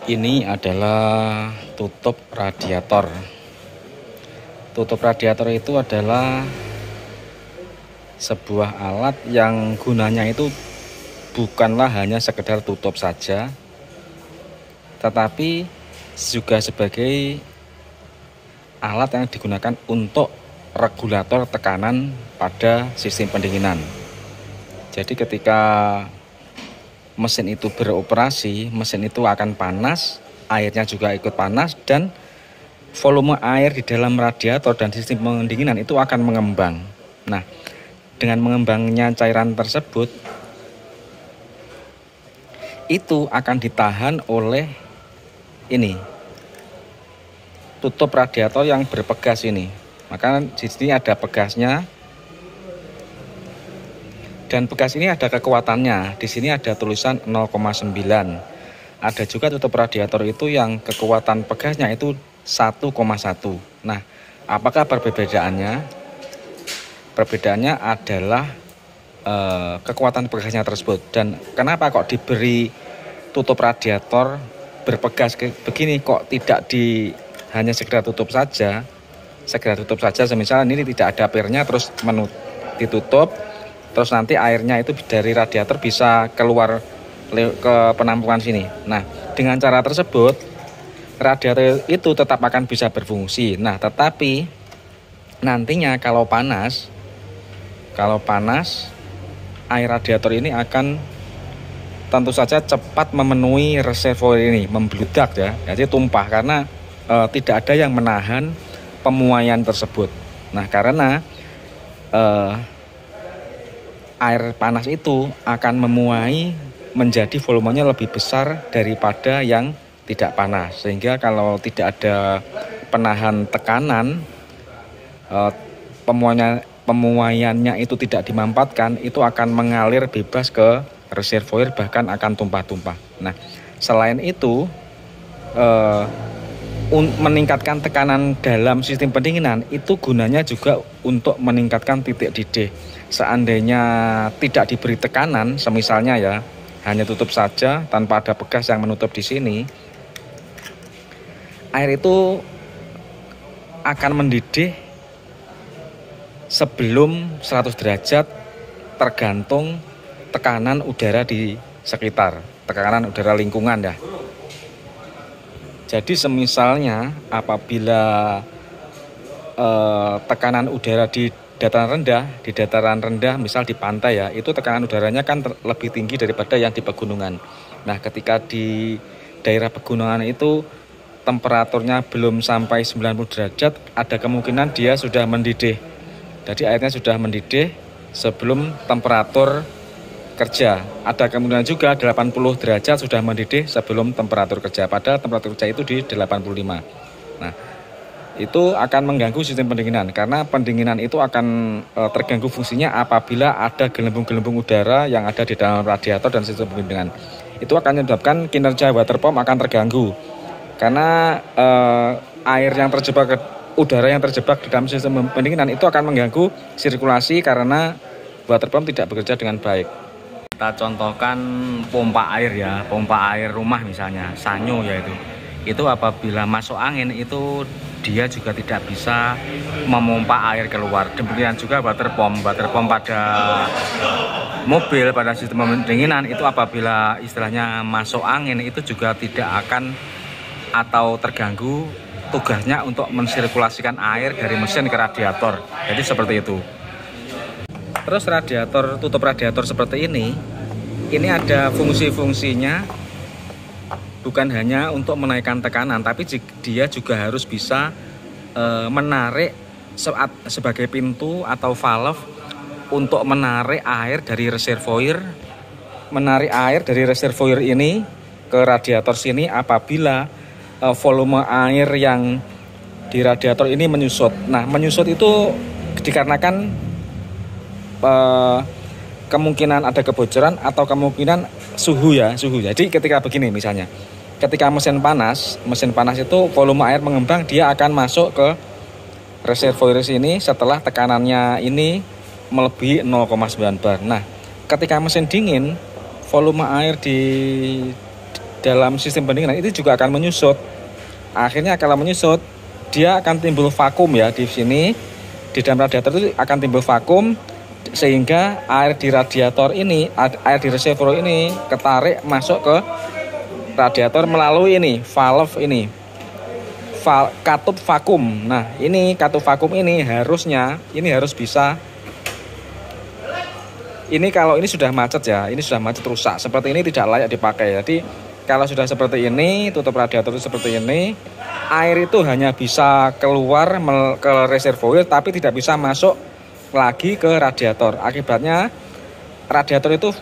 Ini adalah tutup radiator. Tutup radiator itu adalah sebuah alat yang gunanya itu bukanlah hanya sekedar tutup saja, tetapi juga sebagai alat yang digunakan untuk regulator tekanan pada sistem pendinginan. Jadi ketika mesin itu beroperasi, mesin itu akan panas, airnya juga ikut panas, dan volume air di dalam radiator dan sistem pendinginan itu akan mengembang. Nah, dengan mengembangnya cairan tersebut, itu akan ditahan oleh ini, tutup radiator yang berpegas ini. Maka di sini ada pegasnya. Dan pegas ini ada kekuatannya. Di sini ada tulisan 0,9. Ada juga tutup radiator itu yang kekuatan pegasnya itu 1,1. Nah, apakah perbedaannya? Perbedaannya adalah kekuatan pegasnya tersebut. Dan kenapa kok diberi tutup radiator berpegas begini, kok tidak hanya sekedar tutup saja? Segera tutup saja, semisal ini tidak ada airnya, terus ditutup, terus nanti airnya itu dari radiator bisa keluar ke penampungan sini. Nah, dengan cara tersebut radiator itu tetap akan bisa berfungsi. Nah, tetapi nantinya kalau panas air radiator ini akan tentu saja cepat memenuhi reservoir ini, membludak ya. Jadi tumpah karena tidak ada yang menahan pemuaian tersebut. Nah, karena air panas itu akan memuai menjadi volumenya lebih besar daripada yang tidak panas, sehingga kalau tidak ada penahan tekanan, pemuaiannya itu tidak dimanfaatkan, itu akan mengalir bebas ke reservoir, bahkan akan tumpah-tumpah. Nah, selain itu meningkatkan tekanan dalam sistem pendinginan itu gunanya juga untuk meningkatkan titik didih. Seandainya tidak diberi tekanan, semisalnya ya hanya tutup saja tanpa ada pegas yang menutup di sini, air itu akan mendidih sebelum 100 derajat tergantung tekanan udara di sekitar, tekanan udara lingkungan ya. Jadi semisalnya apabila tekanan udara di dataran rendah, misal di pantai ya, itu tekanan udaranya kan lebih tinggi daripada yang di pegunungan. Nah, ketika di daerah pegunungan itu temperaturnya belum sampai 90 derajat, ada kemungkinan dia sudah mendidih. Jadi airnya sudah mendidih sebelum temperatur kerja. Ada kemungkinan juga 80 derajat sudah mendidih sebelum temperatur kerja, padahal temperatur kerja itu di 85. Nah, itu akan mengganggu sistem pendinginan, karena pendinginan itu akan terganggu fungsinya apabila ada gelembung-gelembung udara yang ada di dalam radiator dan sistem pendinginan. Itu akan menyebabkan kinerja water pump akan terganggu, karena air yang terjebak, udara yang terjebak di dalam sistem pendinginan itu akan mengganggu sirkulasi karena water pump tidak bekerja dengan baik. Kita contohkan pompa air ya, pompa air rumah misalnya, sanyo yaitu. Itu apabila masuk angin itu dia juga tidak bisa memompa air keluar. Demikian juga water pump pada mobil, pada sistem pendinginan itu apabila istilahnya masuk angin itu juga tidak akan atau terganggu tugasnya untuk mensirkulasikan air dari mesin ke radiator. Jadi seperti itu. Terus tutup radiator seperti ini ada fungsi-fungsinya. Bukan hanya untuk menaikkan tekanan, tapi dia juga harus bisa menarik sebagai pintu atau valve untuk menarik air dari reservoir. Menarik air dari reservoir ini ke radiator sini apabila volume air yang di radiator ini menyusut. Nah, menyusut itu dikarenakan kemungkinan ada kebocoran atau kemungkinan suhu. Jadi ketika begini misalnya, ketika mesin panas itu volume air mengembang, dia akan masuk ke reservoir sini setelah tekanannya ini melebihi 0,9 bar. Nah, ketika mesin dingin, volume air di dalam sistem pendinginan itu juga akan menyusut. Akhirnya kalau menyusut, dia akan timbul vakum ya di sini. Di dalam radiator itu akan timbul vakum, sehingga air di radiator ini, air di reservoir ini ketarik masuk ke radiator melalui ini valve ini, katup vakum. Nah, ini katup vakum ini harusnya ini harus bisa. Ini kalau ini sudah macet ya, ini sudah macet rusak, seperti ini tidak layak dipakai. Jadi kalau sudah seperti ini, tutup radiator itu seperti ini, air itu hanya bisa keluar ke reservoir tapi tidak bisa masuk lagi ke radiator. Akibatnya radiator itu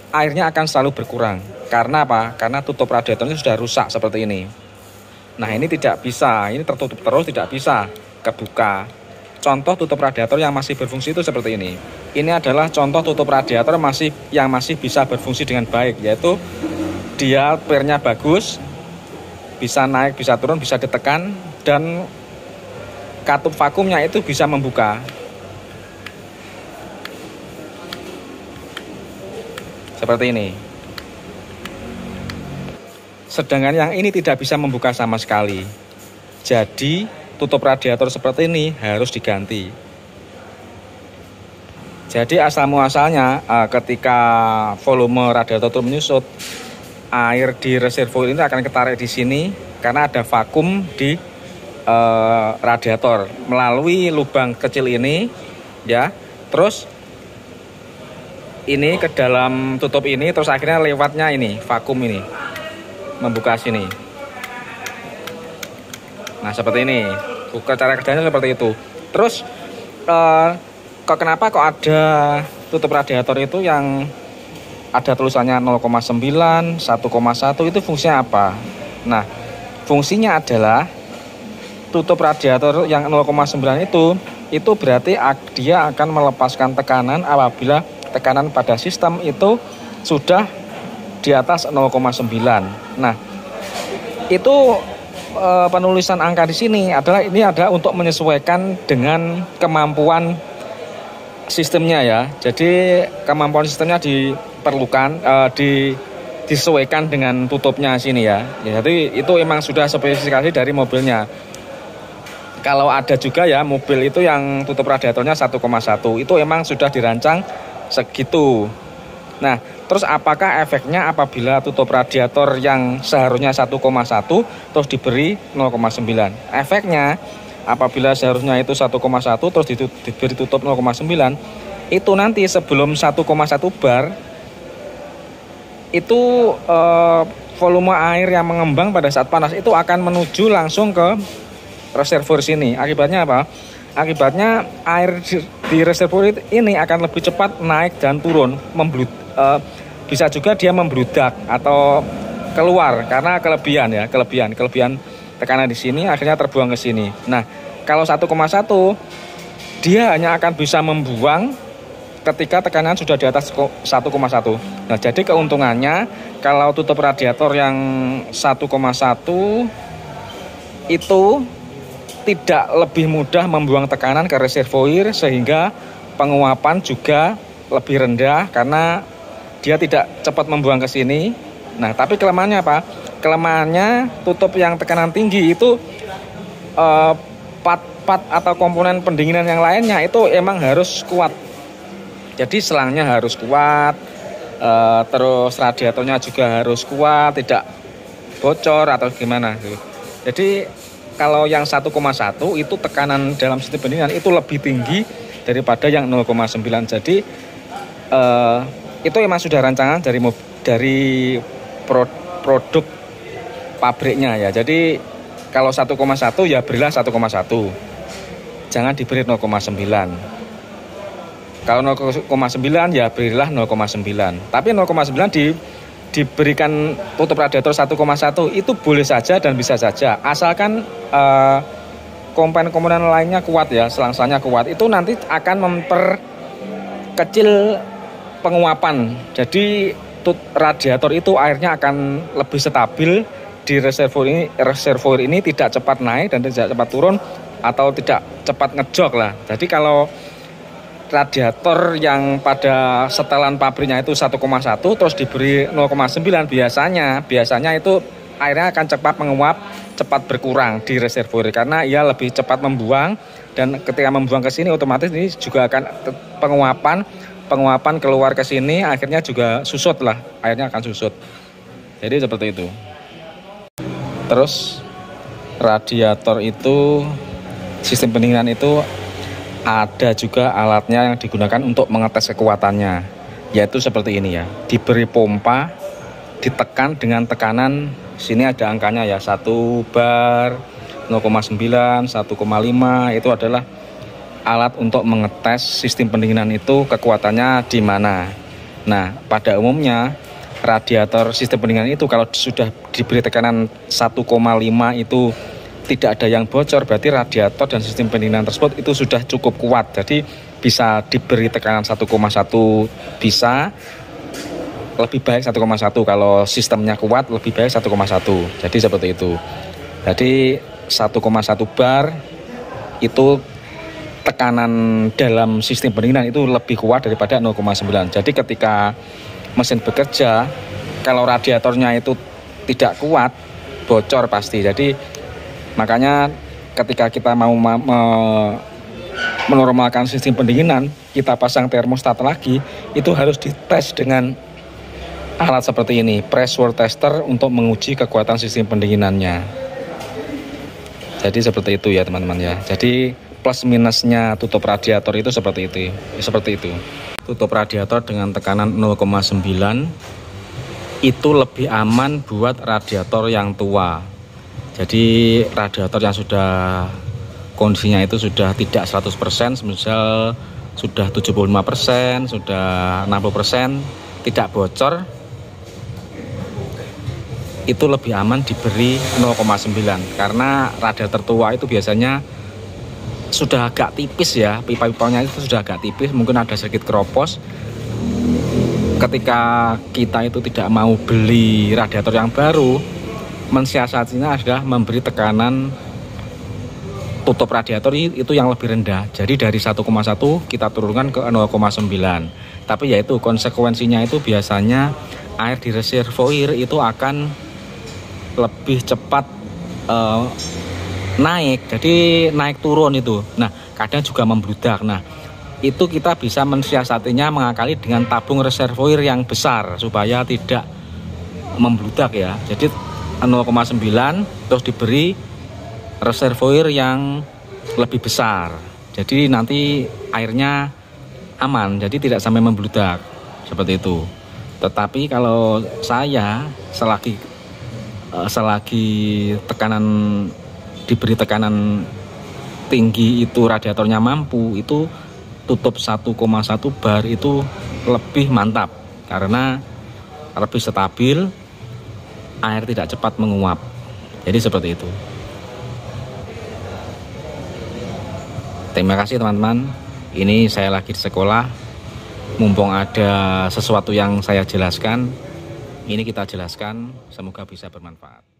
airnya akan selalu berkurang. Karena apa? Karena tutup radiatornya sudah rusak seperti ini. Nah, ini tidak bisa, ini tertutup terus, tidak bisa kebuka. Contoh tutup radiator yang masih berfungsi itu seperti ini. Ini adalah contoh tutup radiator yang masih bisa berfungsi dengan baik, yaitu dia pernya bagus, bisa naik, bisa turun, bisa ditekan, dan katup vakumnya itu bisa membuka. Seperti ini. Sedangkan yang ini tidak bisa membuka sama sekali. Jadi tutup radiator seperti ini harus diganti. Jadi asal muasalnya ketika volume radiator itu menyusut, air di reservoir ini akan ketarik di sini karena ada vakum di radiator melalui lubang kecil ini ya. Terus ini ke dalam tutup ini, terus akhirnya lewatnya ini vakum ini membuka sini. Nah, seperti ini. Cara kerjanya seperti itu. Terus kenapa kok ada tutup radiator itu yang ada tulisannya 0,9, 1,1, itu fungsinya apa? Nah, fungsinya adalah tutup radiator yang 0,9 itu berarti dia akan melepaskan tekanan apabila tekanan pada sistem itu sudah di atas 0,9. Nah, itu penulisan angka di sini adalah untuk menyesuaikan dengan kemampuan sistemnya ya. Jadi kemampuan sistemnya diperlukan disesuaikan dengan tutupnya sini ya. Jadi itu emang sudah spesifikasi dari mobilnya. Kalau ada juga ya mobil itu yang tutup radiatornya 1,1, itu emang sudah dirancang segitu. Nah, terus apakah efeknya apabila tutup radiator yang seharusnya 1,1 terus diberi 0,9? Efeknya apabila seharusnya itu 1,1 terus diberi tutup 0,9, itu nanti sebelum 1,1 bar itu volume air yang mengembang pada saat panas itu akan menuju langsung ke reservoir sini. Akibatnya apa? Akibatnya air di reservoir ini akan lebih cepat naik dan turun, bisa juga dia membludak atau keluar karena kelebihan tekanan di sini akhirnya terbuang ke sini. Nah, kalau 1,1 dia hanya akan bisa membuang ketika tekanan sudah di atas 1,1. Nah, jadi keuntungannya kalau tutup radiator yang 1,1 itu tidak lebih mudah membuang tekanan ke reservoir sehingga penguapan juga lebih rendah karena dia tidak cepat membuang ke sini. Nah, tapi kelemahannya apa? Kelemahannya tutup yang tekanan tinggi itu part atau komponen pendinginan yang lainnya itu emang harus kuat. Jadi selangnya harus kuat, terus radiatornya juga harus kuat, tidak bocor atau gimana. Jadi kalau yang 1,1 itu tekanan dalam sistem pendinginan itu lebih tinggi daripada yang 0,9. Jadi itu memang sudah rancangan dari produk pabriknya ya. Jadi kalau 1,1 ya berilah 1,1. Jangan diberi 0,9. Kalau 0,9 ya berilah 0,9. Tapi 0,9 diberikan tutup radiator 1,1 itu boleh saja dan bisa saja asalkan komponen-komponen lainnya kuat ya, selang-selangnya kuat. Itu nanti akan memperkecil penguapan. Jadi radiator itu airnya akan lebih stabil di reservoir ini tidak cepat naik dan tidak cepat turun atau tidak cepat ngejok lah. Jadi kalau radiator yang pada setelan pabriknya itu 1,1 terus diberi 0,9, biasanya itu airnya akan cepat menguap, cepat berkurang di reservoir karena ia lebih cepat membuang, dan ketika membuang ke sini otomatis ini juga akan penguapan keluar ke sini, akhirnya juga susut lah, airnya akan susut. Jadi seperti itu. Terus radiator itu, sistem pendinginan itu ada juga alatnya yang digunakan untuk mengetes kekuatannya, yaitu seperti ini ya, diberi pompa, ditekan dengan tekanan, sini ada angkanya ya, 1 bar, 0,9, 1,5, itu adalah alat untuk mengetes sistem pendinginan itu kekuatannya di mana. Nah, pada umumnya radiator sistem pendinginan itu kalau sudah diberi tekanan 1,5 itu tidak ada yang bocor, berarti radiator dan sistem pendinginan tersebut itu sudah cukup kuat. Jadi bisa diberi tekanan 1,1, bisa lebih baik 1,1, kalau sistemnya kuat lebih baik 1,1. Jadi seperti itu. Jadi 1,1 bar itu tekanan dalam sistem pendinginan itu lebih kuat daripada 0,9. Jadi ketika mesin bekerja, kalau radiatornya itu tidak kuat, bocor pasti. Jadi makanya ketika kita mau menormalkan sistem pendinginan, kita pasang termostat lagi, itu harus dites dengan alat seperti ini, pressure tester, untuk menguji kekuatan sistem pendinginannya. Jadi seperti itu ya teman-teman ya. Jadi plus minusnya tutup radiator itu seperti itu. Tutup radiator dengan tekanan 0,9 itu lebih aman buat radiator yang tua. Jadi radiator yang sudah kondisinya itu sudah tidak 100%, misal sudah 75%, sudah 60%, tidak bocor, itu lebih aman diberi 0,9, karena radiator tua itu biasanya sudah agak tipis ya, pipa-pipanya itu sudah agak tipis, mungkin ada sedikit keropos. Ketika kita itu tidak mau beli radiator yang baru, mensiasatinya adalah memberi tekanan tutup radiator itu yang lebih rendah. Jadi dari 1,1 kita turunkan ke 0,9. Tapi yaitu konsekuensinya itu biasanya air di reservoir itu akan lebih cepat naik. Jadi naik turun itu. Nah, kadang juga membludak. Nah, itu kita bisa mensiasatinya mengakali dengan tabung reservoir yang besar supaya tidak membludak ya. Jadi 0,9 terus diberi reservoir yang lebih besar, jadi nanti airnya aman, jadi tidak sampai membludak seperti itu. Tetapi kalau saya selagi diberi tekanan tinggi itu radiatornya mampu, itu tutup 1,1 bar itu lebih mantap karena lebih stabil, air tidak cepat menguap. Jadi seperti itu. Terima kasih teman-teman. Ini saya lagi di sekolah, mumpung ada sesuatu yang saya jelaskan, ini kita jelaskan, semoga bisa bermanfaat.